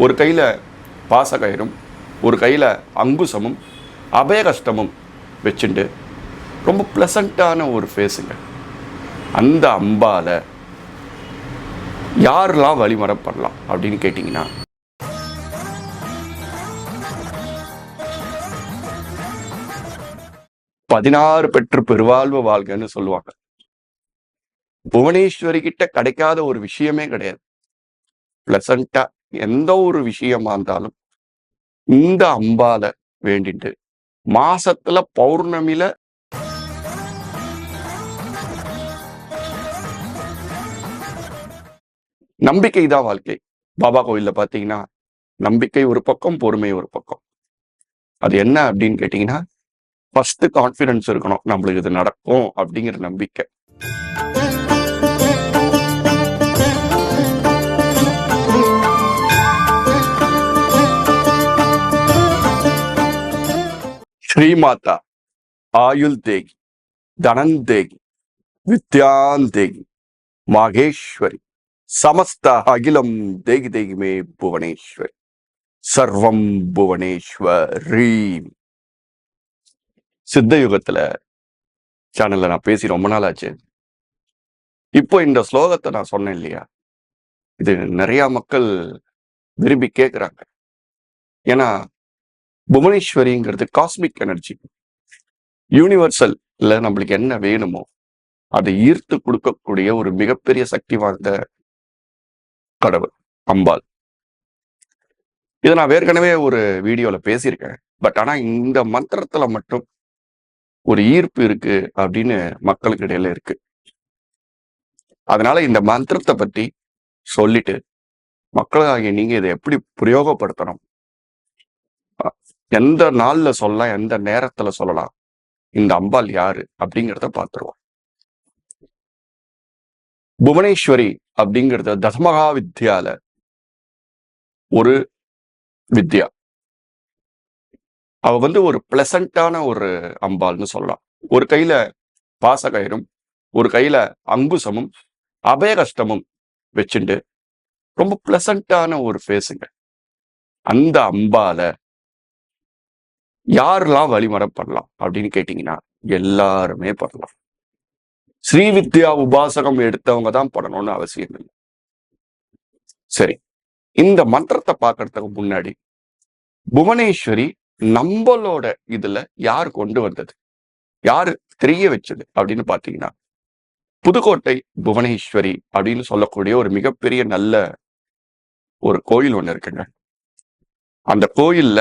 ஒரு கையில் பாசகயிறும் ஒரு கையில் அங்குசமும் அபயகஷ்டமும் வச்சுட்டு ரொம்ப ப்ளசண்ட்டான ஒரு ஃபேஸுங்க. அந்த அம்பால யாரெல்லாம் வழிமரப்படலாம் அப்படின்னு கேட்டிங்கன்னா, பதினாறு பெற்று பெருவாழ்வு வாழ்கன்னு சொல்லுவாங்க. புவனேஸ்வரி கிட்ட கிடைக்காத ஒரு விஷயமே கிடையாது. பிளசண்டா எந்த ஒரு விஷயமா இருந்தாலும் இந்த அம்பால வேண்டிட்டு மாசத்துல பௌர்ணமியில நம்பிக்கை தான் வாழ்க்கை. பாபா கோயில்ல பாத்தீங்கன்னா நம்பிக்கை ஒரு பக்கம், பொறுமை ஒரு பக்கம். அது என்ன அப்படின்னு கேட்டீங்கன்னா, ஃபர்ஸ்ட் கான்ஃபிடன்ஸ் இருக்கணும், நம்மளுக்கு இது நடக்கும் அப்படிங்கிற நம்பிக்கை. ஸ்ரீமாதா ஆயுள் தேகி, தனந்தேகி, வித்யாந்தேகி, மாகேஸ்வரி, சமஸ்த அகிலம் தேகி தேகிமே புவனேஸ்வரி, சர்வம் புவனேஸ்வரி. சித்த யுகத்துல சேனல்ல நான் பேசி ரொம்ப நாள் ஆச்சு. இப்போ இந்த ஸ்லோகத்தை நான் சொன்னேன் இல்லையா, இது நிறைய மக்கள் விரும்பி கேட்குறாங்க. ஏன்னா புவனேஸ்வரிங்கிறது காஸ்மிக் எனர்ஜி, யூனிவர்சல். இல்ல நம்மளுக்கு என்ன வேணுமோ அதை ஈர்த்து கொடுக்கக்கூடிய ஒரு மிகப்பெரிய சக்தி வாய்ந்த கடவுள் அம்பாள். இதை நான் ஏற்கனவே ஒரு வீடியோல பேசியிருக்கேன். பட் ஆனா இந்த மந்திரத்துல மட்டும் ஒரு ஈர்ப்பு இருக்கு அப்படின்னு மக்களுக்கு இடையில இருக்கு. அதனால இந்த மந்திரத்தை பத்தி சொல்லிட்டு மக்களாகிய நீங்க இதை எப்படி பிரயோகப்படுத்தணும், எந்த நாள்ல சொல்லலாம், எந்த நேரத்துல சொல்லலாம், இந்த அம்பாள் யாரு அப்படிங்கிறத பார்த்துருவோம். புவனேஸ்வரி அப்படிங்கிறது தசமகா வித்யால ஒரு வித்யா. அவ ஒரு பிளசண்டான ஒரு அம்பாள்னு சொல்லலாம். ஒரு கையில பாசகயிறும் ஒரு கையில அங்குசமும் அபயகஷ்டமும் வச்சுட்டு ரொம்ப பிளசண்டான ஒரு ஃபேஸுங்க. அந்த அம்பால யாரெல்லாம் வழிமரப்படலாம் அப்படின்னு கேட்டீங்கன்னா, எல்லாருமே படலாம். ஸ்ரீவித்யா உபாசகம் எடுத்தவங்க தான் படணும்னு அவசியம் இல்லை. சரி, இந்த மந்திரத்தை பார்க்கறதுக்கு முன்னாடி புவனேஸ்வரி நம்மளோட இதுல யார் கொண்டு வந்தது, யாரு தெரிய வச்சது அப்படின்னு பாத்தீங்கன்னா, புதுக்கோட்டை புவனேஸ்வரி அப்படின்னு சொல்லக்கூடிய ஒரு மிகப்பெரிய நல்ல ஒரு கோயில் ஒண்ணு இருக்குங்க. அந்த கோயில்ல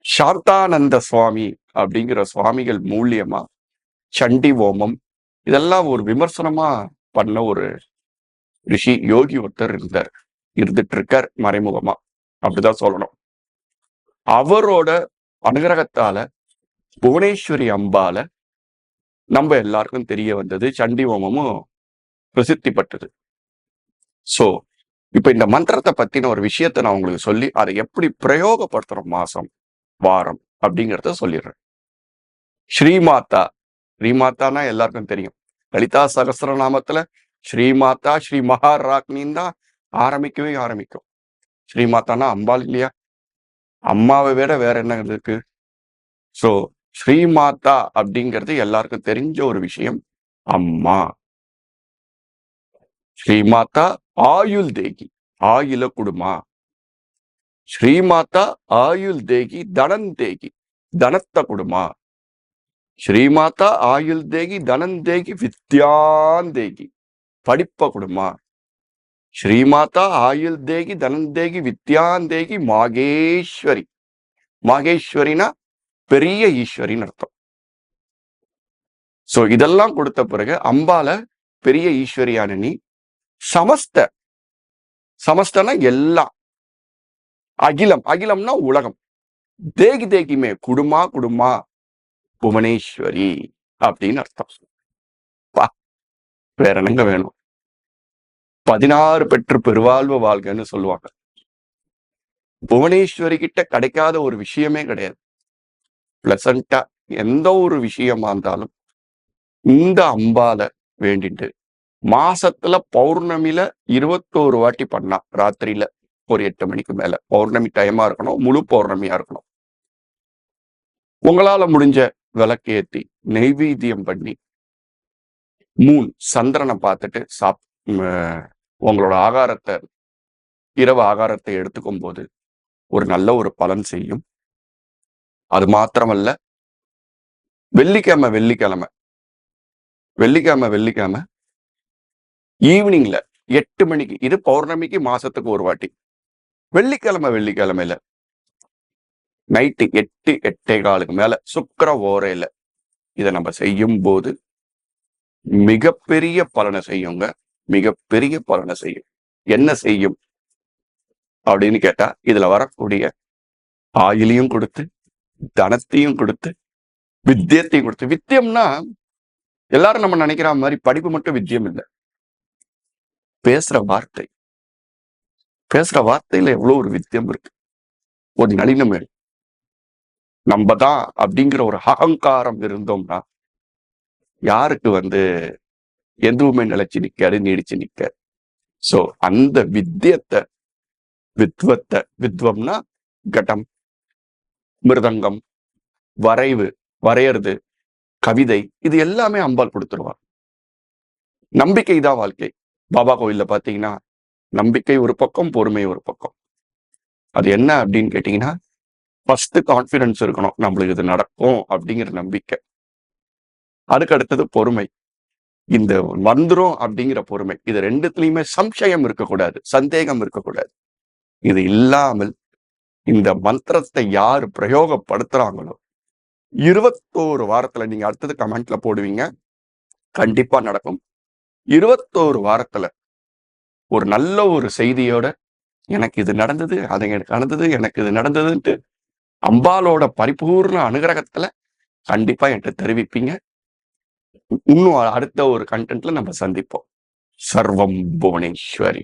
சாந்தானந்த சுவாமி அப்படிங்கிற சுவாமிகள் மூலியமா சண்டி ஓமம் இதெல்லாம் ஒரு விமர்சனமா பண்ண ஒரு ரிஷி யோகி ஒருத்தர் இருந்துட்டு இருக்கார் மறைமுகமா, அப்படிதான் சொல்லணும். அவரோட அனுகிரகத்தால புவனேஸ்வரி அம்பால நம்ம எல்லாருக்கும் தெரிய வந்தது, சண்டி ஓமமும் பிரசித்தி பட்டது. சோ இப்ப இந்த மந்திரத்தை பத்தின ஒரு விஷயத்த நான் உங்களுக்கு சொல்லி அதை எப்படி பிரயோகப்படுத்துறோம் மாசம் வாரம் அப்படிங்கிறத சொல்லிடுறேன். ஸ்ரீமாதா, ஸ்ரீமாதானா எல்லாருக்கும் தெரியும். லலிதா சகஸ்ரநாமத்துல ஸ்ரீமாதா ஸ்ரீ மகாராக்னின்னு தான் ஆரம்பிக்கும். ஸ்ரீமாதானா அம்பாள் இல்லையா, அம்மாவை விட வேற என்ன இருக்கு. சோ ஸ்ரீமாதா அப்படிங்கிறது எல்லாருக்கும் தெரிஞ்ச ஒரு விஷயம். அம்மா ஸ்ரீமாதா ஆயுள் தேகி, ஆயுள குடுமா. ஸ்ரீமாதா ஆயுள் தேகி தனந்தேகி, தனத்த குடுமா. ஸ்ரீமாதா ஆயுள் தேகி தனந்தேகி வித்யாந்தேகி, படிப்ப குடுமா. ஸ்ரீமாதா ஆயுள் தேகி தனந்தேகி வித்யாந்தேகி மாகேஸ்வரி. மாகேஸ்வரினா பெரிய ஈஸ்வரின்னு அர்த்தம். சோ இதெல்லாம் கொடுத்த பிறகு அம்பால பெரிய ஈஸ்வரியான நீ சமஸ்தனா எல்லாம், அகிலம், அகிலம்னா உலகம், தேகி தேகிமே குடுமா புவனேஸ்வரி அப்படின்னு அர்த்தம். வேற என்னங்க வேணும். 16 பெற்று பெருவாழ்வு வாழ்கன்னு சொல்லுவாங்க. புவனேஸ்வரி கிட்ட கிடைக்காத ஒரு விஷயமே கிடையாது. பிளசண்டா எந்த ஒரு விஷயமா இருந்தாலும் இந்த அம்பால வேண்டிட்டு மாசத்துல பௌர்ணமியில 21 வாட்டி பண்ணா, ராத்திரியில ஒரு 8 மணிக்கு மேல. பௌர்ணமி டைமா இருக்கணும். முழு பௌர்ணமியா இருக்கணும். உங்களால முடிஞ்ச விளக்கேத்தி, நெய்வேத்தியம் பண்ணி, சந்திரனை பார்த்துட்டு உங்களோட இரவு ஆகாரத்தை எடுத்துக்கும் போது ஒரு நல்ல ஒரு பலன் செய்யும். அது மாத்திரமல்ல, வெள்ளிக்கிழமை ஈவினிங்ல 8 மணிக்கு, இது பௌர்ணமிக்கு மாசத்துக்கு ஒரு வாட்டி. வெள்ளிக்கிழமையில நைட்டு 8, 8:15 மேல சுக்கிர ஓரையில இதை நம்ம செய்யும் போது மிகப்பெரிய பலனை செய்யுங்க. மிகப்பெரிய பலனை செய்யும். என்ன செய்யும் அப்படின்னு கேட்டா, இதுல வரக்கூடிய ஆயிலையும் கொடுத்து, தனத்தையும் கொடுத்து, வித்தியத்தையும் கொடுத்து. வித்தியம்னா எல்லாரும் நம்ம நினைக்கிற மாதிரி படிப்பு மட்டும் வித்தியம் இல்லை. பேசுற வார்த்தையில எவ்வளவு ஒரு வித்தியம் இருக்கு. ஒரு நளினம் நம்ம தான் அப்படிங்கிற ஒரு அகங்காரம் இருந்தோம்னா யாருக்கு எதுவுமே நிலைச்சு நிக்காது, நீடிச்சு நிக்காது. சோ அந்த வித்வம்னா கடம், மிருதங்கம், வரையறது, கவிதை, இது எல்லாமே அம்பாள் கொடுத்துருவார். நம்பிக்கை தான் வாழ்க்கை. பாபா கோயில்ல பாத்தீங்கன்னா நம்பிக்கை ஒரு பக்கம், பொறுமை ஒரு பக்கம். அது என்ன அப்படின்னு கேட்டீங்கன்னா, ஃபர்ஸ்ட் கான்பிடன்ஸ் இருக்கணும், நம்மளுக்கு இது நடக்கும் அப்படிங்கிற நம்பிக்கை. அதுக்கு அடுத்தது பொறுமை, இந்த வந்துரும் அப்படிங்கிற பொறுமை. இது ரெண்டுத்துலயுமே சம்சயம் இருக்கக்கூடாது, சந்தேகம் இருக்கக்கூடாது. இது இல்லாமல் இந்த மந்திரத்தை யாரு பிரயோகப்படுத்துறாங்களோ 21 வாரத்துல, நீங்க அடுத்தது கமெண்ட்ல போடுவீங்க, கண்டிப்பா நடக்கும். 21 வாரத்துல ஒரு நல்ல ஒரு செய்தியோட, எனக்கு இது நடந்தது, எனக்கு இது நடந்ததுன்ட்டு அம்பாலோட பரிபூர்ண அனுகிரகத்துல கண்டிப்பா என்கிட்ட தெரிவிப்பீங்க. இன்னும் அடுத்த ஒரு கண்டென்ட்ல நம்ம சந்திப்போம். சர்வம் புவனேஸ்வரி.